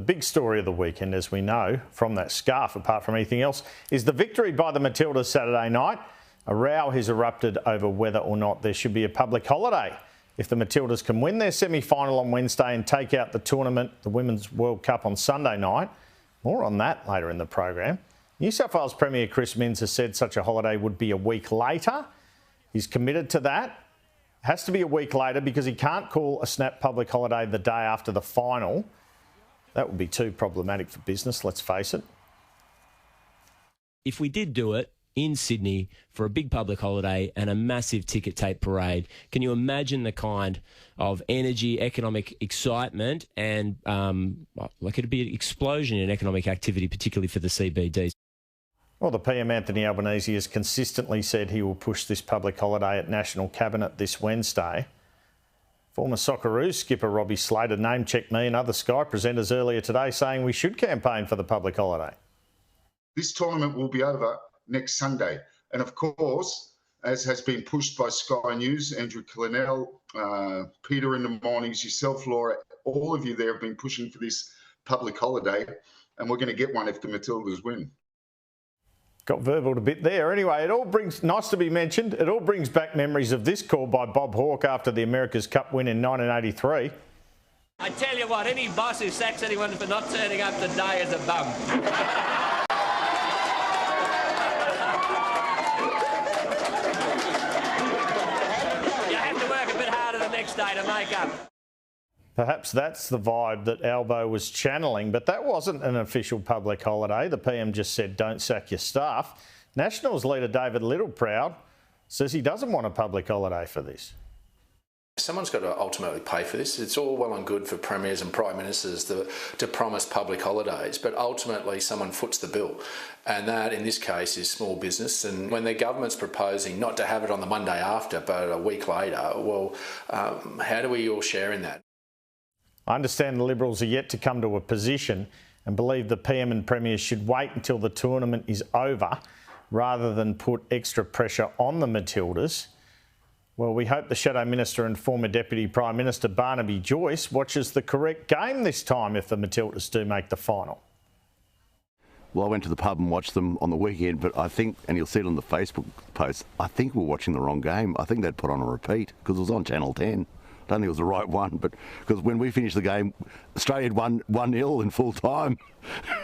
The big story of the weekend, as we know from that scarf, apart from anything else, is the victory by the Matildas Saturday night. A row has erupted over whether or not there should be a public holiday. If the Matildas can win their semi-final on Wednesday and take out the tournament, the Women's World Cup on Sunday night. More on that later in the program. New South Wales Premier Chris Minns has said such a holiday would be a week later. He's committed to that. Has to be a week later because he can't call a snap public holiday the day after the final. That would be too problematic for business, let's face it. If we did do it in Sydney for a big public holiday and a massive ticket tape parade, can you imagine the kind of energy, economic excitement and it'd be an explosion in economic activity, particularly for the CBD? Well, the PM Anthony Albanese has consistently said he will push this public holiday at National Cabinet this Wednesday. Former Socceroos skipper Robbie Slater name-checked me and other Sky presenters earlier today saying we should campaign for the public holiday. This tournament will be over next Sunday. And of course, as has been pushed by Sky News, Andrew Clennell, Peter in the mornings, yourself, Laura, all of you there have been pushing for this public holiday. And we're going to get one if the Matildas win. Got verbal a bit there. Anyway, it all brings, nice to be mentioned, it all brings back memories of this call by Bob Hawke after the America's Cup win in 1983. I tell you what, any boss who sacks anyone for not turning up today is a bum. You have to work a bit harder the next day to make up. Perhaps that's the vibe that Albo was channeling, but that wasn't an official public holiday. The PM just said, don't sack your staff. Nationals leader David Littleproud says he doesn't want a public holiday for this. Someone's got to ultimately pay for this. It's all well and good for premiers and prime ministers to promise public holidays, but ultimately someone foots the bill. And that, in this case, is small business. And when the government's proposing not to have it on the Monday after, but a week later, well, how do we all share in that? I understand the Liberals are yet to come to a position and believe the PM and Premiers should wait until the tournament is over rather than put extra pressure on the Matildas. Well, we hope the Shadow Minister and former Deputy Prime Minister Barnaby Joyce watches the correct game this time if the Matildas do make the final. Well, I went to the pub and watched them on the weekend, but I think, and you'll see it on the Facebook post, I think we're watching the wrong game. I think they'd put on a repeat because it was on Channel 10. I don't think it was the right one, but because when we finished the game, Australia had won 1-0 in full time.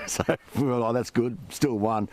So we were like, that's good, still won.